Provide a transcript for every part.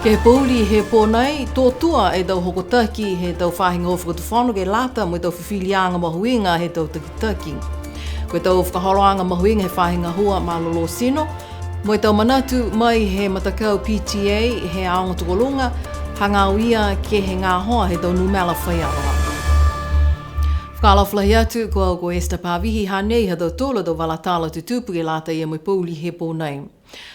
Ke pōli he pōnei, tōtua e tau hokotaki he tau whahinga o whakatuwhano ke lata mo e tau whiwhilianga mahuinga he tau takitaki. Ko e tau whakaholoanga mahuinga he whahinga hua malolo sino, mo e tau manatu mai he matakau PTA he aonga tukolunga, hangauia ke he ngā hoa he tau numela whaiaroa. Whakalawhalahi atu ko au ko Esther Pāwihi hanei ha tau tōla tau walatala tutupu ke lata ia mo i pōli he pōnei.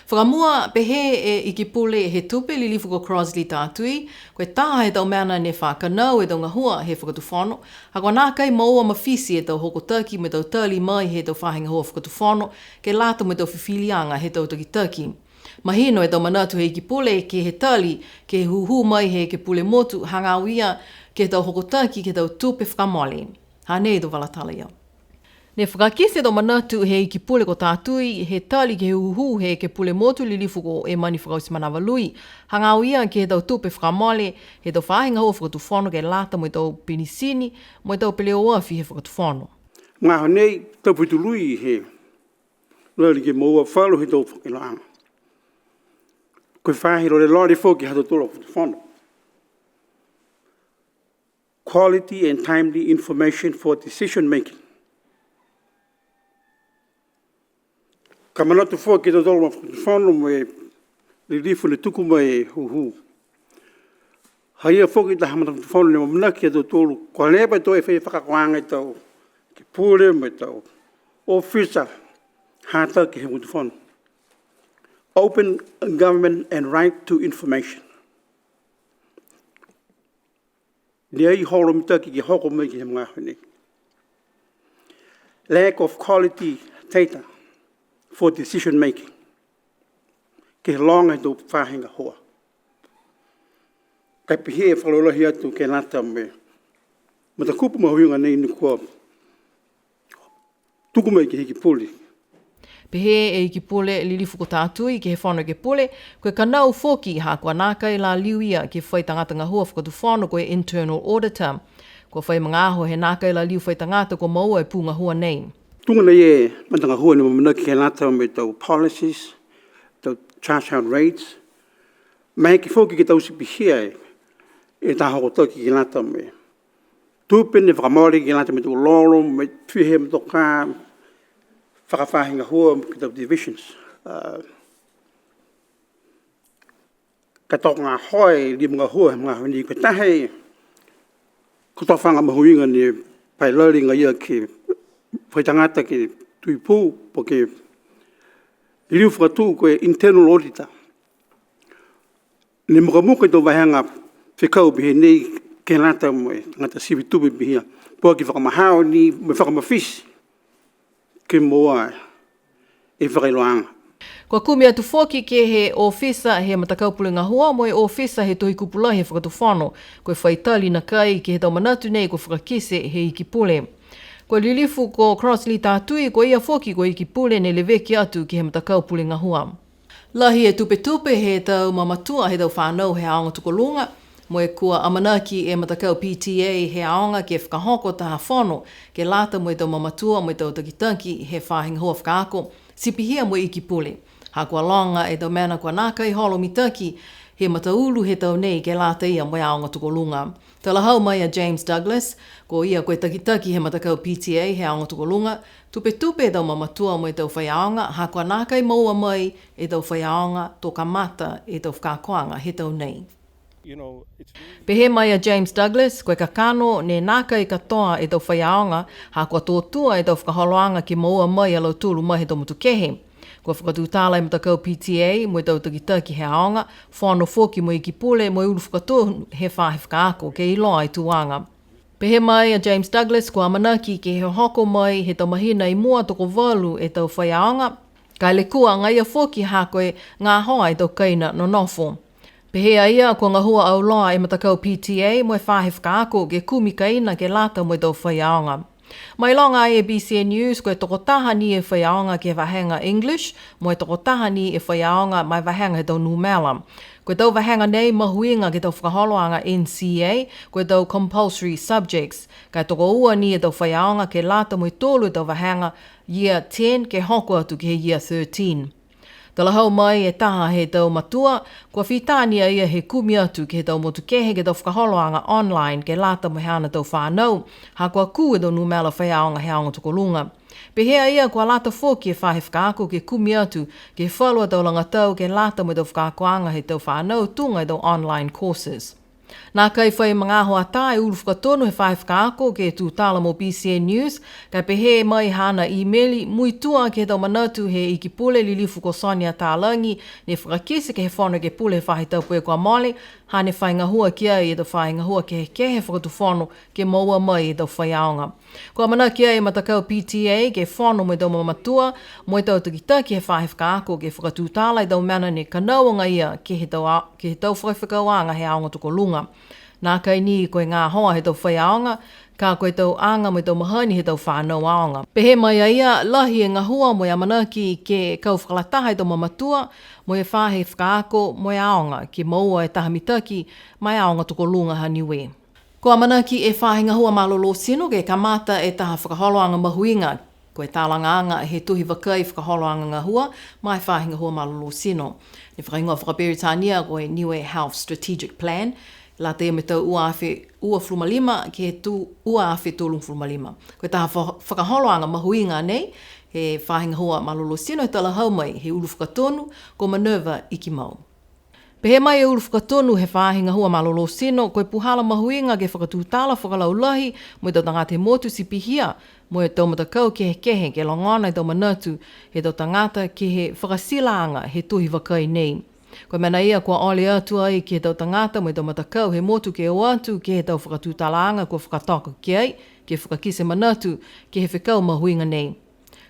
Whakamua pehe e iki pule he tupe li lifu ko Crosley tātui, koe taha he tau meana ne whakanau e tau ngahua he whakatuwhano, ha kua nā kai maua mawhisi e tau hokotaki me tau tali mai he tau whahinga hoa whakatuwhano, ke lata me tau whiwhilianga he tau takitaki. Mahino e tau manatu he iki pule ke he tali, ke he huhu mai he ke pule motu, hangauia ke tau hokotaki ke tau tupe whakamole. Hanei tau walatala ia. Ne whakakise tau manatu he iki pule ko tātui, he tali ke huhu he ke pule motu li lifu ko e mani whakausi manawalui. Hangau ia ke he tau tupe whakamole, he tau whahinga hoa whakatuwhano ke lata mo i tau pinisini, mo i tau peleo afi he whakatuwhano. Ngā honei tau pitului he lari ke maua whalo he tau whakilaanga. Koe whahiro le lori whoki hata tōra whakatuwhano. Quality and timely information for decision making. Ka manatu fua ki tau tolo whanu me li rifu le tuku mai huhu. Haia fua ki ta hamata whanu le mamanaki a tau tolo. Kua lepa tau e whai whakakoanga i tau ki pūre me tau ofisa hata ki he mutu whanu. Open government and right to information. Nia I holo mitaki ki hoko mai ki he mga hone. Lack of quality data for decision making. Ke longa i tō whahinga hoa. Kai pihe e whalolahi atu ke nata me. Ma ta kupu mahuinga nei ni kua tuku mai ki hiki puli. Pehe e iki pule li lifu ko tātui ke he whano ke pule, koe kanau whoki ha kua nākai la liuia ke whai tangata ngā hua whakatu whano koe internal auditor. Kua whai mga aho he nākai la liu whai tangata ko maua e pū ngā hua nei. Tunga nei e matanga hua ni mamanaki ke nata me tau policies, tau charge out rates. Mai ki whoki ke tau sipi hia e tā hoko toki ke nata me. Tūpene whakamori ke nata me tau loro, me whihe me tau kā, whakawhahinga hua ki tau divisions. Ka tau ngā hoi li mga hua mga honi, koe tahe ko tau whanga mahuinga ni pai lari ngā ia ki whai tangata ki tui pū, po ke liu whakatū koe internal auditor. Ni muka i tau wahanga whikau bihe nei ke nata mo e tangata siwi tubi bihia. Po ki whakamahao ni me whakamawhisi. Ke moa e whakailoanga. Kua kumi atu whoki ke he ofisa he matakaupule ngā hua mo e ofisa he tohi kupula he whakatu whano. Koe whaitali na kai ke he tau manatu nei ko whakakise he iki pule. Koe lilifu ko Crosley tātui ko ia whoki ko iki pule ne leveki atu ke he matakaupule ngā hua. Lahi e tupe he tau mamatua he tau whanau he aonga tukolunga. Mo e kua amanaki e matakau PTA he aonga ke whakahoko taha whono ke lata mo e tau mamatua mo e tau takitaki he whahinga hoa whakaako. Sipihia mo iki pule. Ha kua longa e tau mena kua nākai holo mitaki he mataulu he tau nei ke lata ia mo e aonga tukolunga. Tala hau mai a James Douglas, ko ia koe takitaki he matakau PTA he aonga tukolunga. Tupe e tau mamatua mo e tau whai aonga, ha kua nākai maua mai e tau whai aonga tō kamata e tau whakakoanga he tau nei. Pehe mai a James Douglas, koe ka kano ne nākai katoa e tau whaiaonga, ha kua tōtua e tau whakaholoanga ki maua mai a lau tūlu mai he tau mutu kehe. Kua whakatūtāla e matakau PTA mo e tau takitaki he aonga, whāno whoki mo i ki pule mo i ulu whakatū he whahe whakaako ke iloa i tuanga. Pehe mai a James Douglas, kua amanaki ke he hoko mai he tau mahina i mua toko walu e tau whaiaonga, ka le kua ngai a whoki ha koe ngā hoa e tau kaina no nofo. Pehea ia ko ngā hua au loa e matakau PTA mo e whahe whakaako ke kumi kaina ke lata mo e tau whaiaonga. Mai longa ABC News ko e tokotaha ni e whaiaonga ke wahenga English, mo e tokotaha ni e whaiaonga mai wahenga he tau numela. Ko e tau wahenga nei mahuinga ke tau whakaholoanga NCA, ko e tau compulsory subjects. Ka e toko ua ni e tau whaiaonga ke lata mo e tōlu e tau wahenga year 10 ke hoko atu ke year 13. Tala hau mai e taha he tau matua, kua whitānia ia he kumi atu ke he tau motu kehe ke tau whakaholoanga online ke lata mo he ana tau whānau, ha kua ku e tau numela whaiaonga he aonga tukolunga. Pehea ia kua lata fōki e whahe whakaako ke kumi atu ke whalua tau langatau ke lata mo tau whakaakoanga he tau whānau tunga e tau online courses. Nā kai whai mga hoa tā e ulu whakatonu he whae whakaako ke tū tāla mo BCN News, kai pehe mai hana e-maili mui tua ke tau manatu he iki pule lilifu ko Sonia Tālangi ne whakakise ke he whono ke pule he whahe tau pue kua mole, hane whai ngahua kia e tau whae ngahua ke he whakatu whono ke maua mai e tau whai aonga. Kua mana kia e matakau PTA ke whono mo e tau mamatua, mo e tau takita ke he whahe whakaako ke whakatu tāla e tau mana ne kanauanga ia ke he tau whai whakauanga he aonga tuko lunga. Nā kai ni koe ngā hoa he tau whai aonga, ka koe tau anga mo tau mahani he tau whānau aonga. Pehe mai ia, lahi e ngā hua mo e amanaki ke kau whakalataha e tau mamatua, mo e whahe whakaako mo e aonga, ke maua e tahamitaki, mai aonga tuko lunga ha Niue. Ko amanaki e whahe ngā hua malolo sino ke kamata e taha whakaholoanga mahuinga, koe tālanga anga he tuhi wakai whakaholoanga ngā hua, mai whahe ngā hua malolo sino. Ne whakaingoa whakaperitania koe Niue Health Strategic Plan, la te me tau ua flumalima ke tu ua awhi tōlung flumalima. Koe taha whakaholoanga mahuinga nei, he whahinga hoa malolo sino e tala hau mai he ulu whakatonu ko Minerva iki mau. Pehe mai e ulu whakatonu he whahinga hoa malolo sino, koe puhala mahuinga ke whakatūtala whakalaulahi mo i tau tangata he motu sipihia, mo e tau matakau ke he kehe ke longana i tau manatu he tau tangata ke he whakasilaanga he tuhi wakai nei. Koe mena ia kua ole atu ai ki he tau tangata mo i tau matakau he motu ke o atu ke he tau whakatūtalaanga kua whakatoko ki ai, ke whakakise manatu ke he whekau mahuinga nei.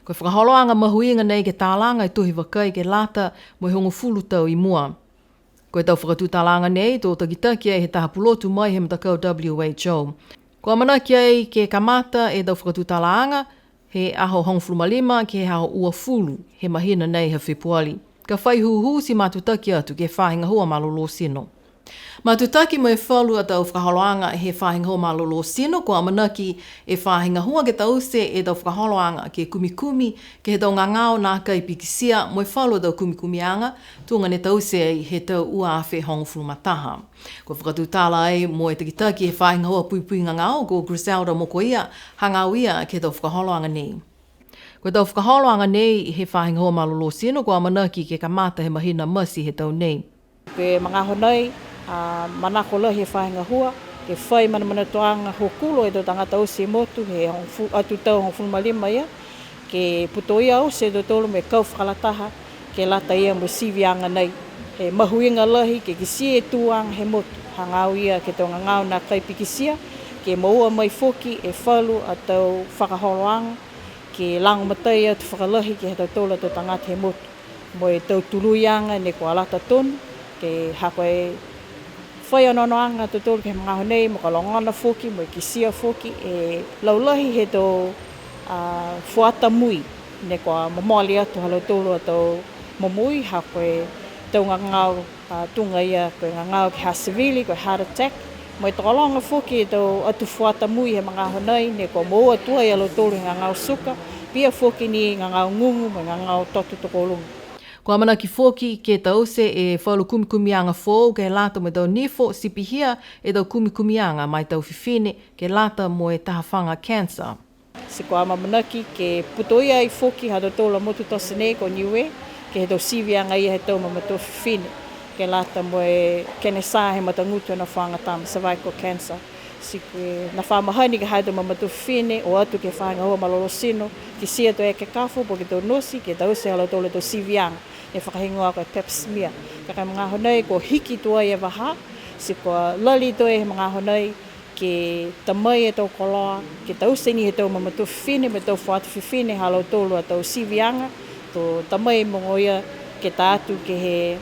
Koe whakaholoanga mahuinga nei ke tālanga i tuhi wakai ke lata mo i hongo fulu tau i mua. Koe tau whakatūtalaanga nei tō takitaki ai he taha pulotu mai he matakau WHO. Kua mana ki ai ke kamata e tau whakatūtalaanga he aho hongflumalima ke he aho ua fulu he mahina nei he whipuali. Ka whai huhu si matutaki atu ke whahinga hoa malolo sino. Matutaki mo e whalu a tau whakaholoanga he whahinga hoa malolo sino, ko amanaki e whahinga hoa ke tause e tau whakaholoanga ke kumikumi, ke he tau ngangao nā kai pikisia mo e whalu a tau kumikumianga, tunga ne tause ai he tau ua awhi hongfulu mataha. Ko whakatūtala ai mo e takitaki he whahinga hoa puipui ngangao, ko Griselda moko ia, hangau ia ke tau whakaholoanga nei. Ko tau whakaholoanga nei he whahinga hoa malolo sino, ko amanaki ke kamata he mahina masi he tau nei. Ke mga honai, manako la he whahinga hua, ke whai mana toanga hokulo e tau tangata o se motu, he atu tau hongfulu malima ia, ke puto ia o se tolu me kau whakalataha, ke lata ia mo sivianga nei, he mahuinga lahi, ke kisi e tuang he motu, hangau ia ke tau ngangau nā kai pikisia, ke maua mai foki e whalu a tau whakaholoanga, ke lango matai atu whakalahi ke he tau tola tau tangata he motu. Mo e tau tuluianga ne kua lata tonu, ke hako e whai anonoanga tau tolu ke mga honei, mo ka longana foki, mo e kisia foki, e laulahi he tau fuata mui, ne kua mamali atu halau tolu a tau mamui, hako e tau ngangau tunga ia, koe ngangau ki hasivili, koe heart attack, mo e takalonga foki e tau atu fuata mui he mga honei, ne kua mo atua i halau tolu ngangau suka, pia foki ni ngangau ngungu, mo ngangau totu tokolungu. Ko amana ki foki ke tause e whalu kumikumianga fōu ke lata mo e tau nifo sipihia e tau kumikumianga mai tau whiwhine ke lata mo e tahawhanga cancer. Si ko ama manaki ke putoia i foki hado tola motu tosene ko Niue ke he tau sivianga ia he tau mamato whiwhine ke lata mo e kene sā he matangutu na whangatama cervical cancer. Si koe na whamahani ke haidau mamato whiwhine o atu ke whahinga hoa malolo sino ki sia to e ke kafo po ke tau nosi ke tau se halau tola tau sivianga. E whakahingoa koe pep smear. Ka mga honei ko hiki tua e waha, si ko lali to e mga honei ke tamai e tau koloa, ke tau seni he tau mamatu whiwhine, me tau whaatu whiwhine halau tolu a tau sivianga, to tamai mongo ia ke tātu ke he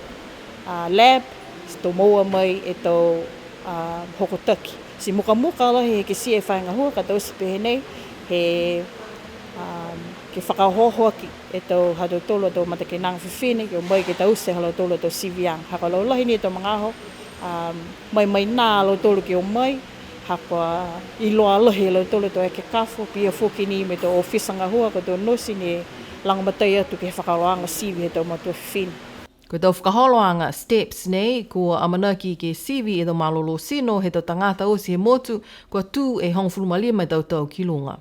lab, si tau maua mai e tau hokotaki. Si muka lahi he ke si e whainga hua, ka tau sipehe nei, he ke whakahohoaki e tau hado tolo tau matake nang whiwhine, ke o mai ke tau se halau tolo tau siviang. Haka lau lahi ni tau mga aho, mai nā halau tolo ke o mai, haka iloa lahi halau tolo tau eke kafo, pia whoki ni me tau ofisanga hua, ka tau nosi ni langamatai atu ke whakaroanga sivi he tau matua whiwhine. Ko tau whakaholoanga steps nei, kua amanaki ke sivi e tau malolo sino, he tau tangata osi he motu, kua tū e hongfuluma lima e tau kilunga.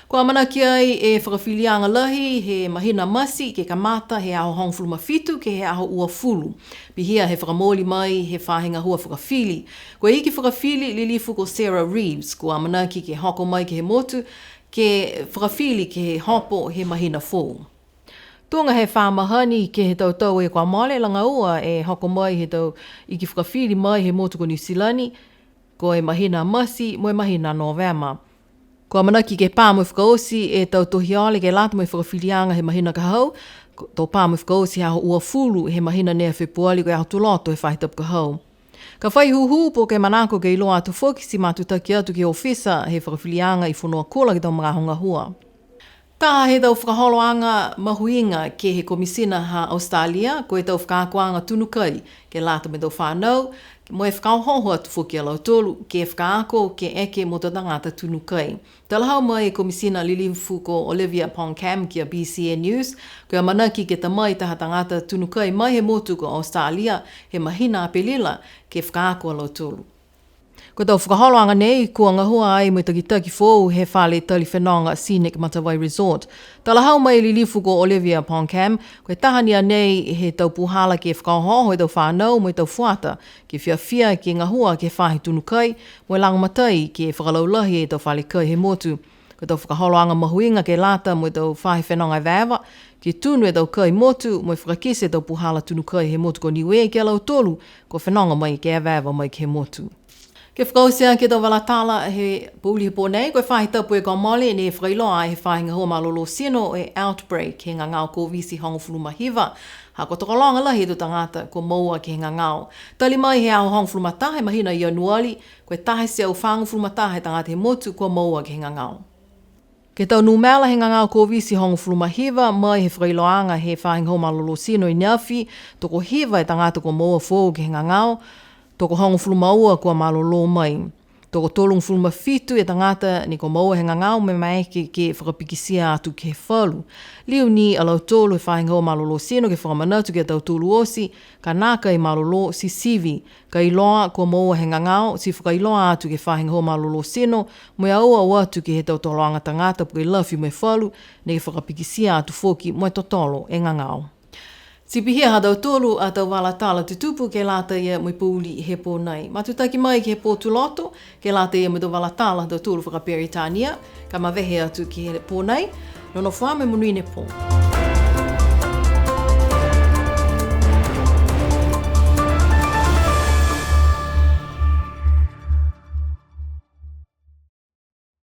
Ko amanaki ai e whakawhilianga lahi, he mahina masi, ke kamata, he aho hongfuluma fitu, ke he aho ua fulu. Pihia he whakamoli mai, he whahinga hua whakawhili. Ko iki whakawhili lilifu ko Sarah Reeves, ko amanaki ke hoko mai ke he motu, ke whakawhili ke he hopo he mahina fō. Tunga he whamahani ke he tau e kwa male langa ua e hoko mai he tau iki whakawhili mai he motu ko New Zealand, ko e mahina masi mo e mahina Novema. Ko amanaki ke pā mo whakaosi e tau tohiale ke lata mo e whakawhilianga he mahina kahau, tau pā mo whakaosi aho ua fulu he mahina nea whepuali ko e aho tuloto he whahitapu kahau. Ka whai huhu po ke manako ke iloa atu whoki si matutaki atu ke ofisa he whakawhilianga I whunua kola ki tau mga honga hua. Tā he tau whakaholoanga mahuinga ke he komisina ha Australia, ko e tau whakaakoanga tunukai ke lata me tau whanau, mo e whakaohoho atu whoki alau tolu, ke e whakaako ke eke mo tau tangata tunukai. Talahau mai e komisina lilifu ko Olivia Poncam ki a BCN News, ko e manaki ke tamai taha tangata tunukai mai he motu ko Australia, he mahina apelila ke whakaako alau tolu. Ko tau whakaholoanga nei, kua ngahua ai mo takitaki fōu he whale tali whenonga Scenic Matawai Resort. Talahau mai lilifu ko Olivia Poncam, ko e tahania nei he tau puhala ke whakahoho e tau whanau mo e tau whuata, ke whiawhia ke ngahua ke whahi tunukai, mo e langmatai ke whakalaulahi e tau whale kai he motu. Ko tau whakaholoanga mahuinga ke lata mo e tau whahi whenonga vēwa, ke tunu e tau kai motu, mo e whakakise e tau puhala tunukai he motu ko Niue ke alau tolu, ko whenonga mai ke vēwa mai ke motu. Ke whakausia ke tau walatala he pūli he pōnei, koe whahi tapu e kau mole ne e whailoa e whahinga hoa malolo sino e outbreak he ngangau ko visi hongofuluma hiva. Ha ko tokolonga lahi tu tangata ko maua ke he ngangau. Tali mai he au hongofuluma ta he mahina I anuali, koe tahe se au whangofuluma ta he tangata he motu ko maua ke he ngangau. Ke tau numela he ngangau ko visi hongofuluma hiva, mai he whailoanga he whahinga hoa malolo sino I Niafi, toko hiva e tangata ko maua fōu ke he ngangau, toko hongofuluma ua kua malolo mai. Toko tolongfuluma fitu e tangata ni ko maua he ngangau me maeke ke whakapikisia atu ke whalu. Liu ni alau tolu e whahinga o malolo sino ke whakamanatu ke tau tolu osi, ka naka I malolo si sivi, ka iloa kua maua he ngangau, si whakailoa atu ke whahinga o malolo sino, mo aua o atu ke he tau toloanga tangata puke lafi me whalu, ne ke whakapikisia atu whoki mo totolo e ngangau. Si pihia ha tau tolu a tau walatala tutupu ke lata ia mo pūli he pōnei. Matutaki mai ke he pōtuloto, ke lata ia mo tau walatala tau tolu whakaperitania, ka mawehe atu ki he pōnei, nono whame munuine pō.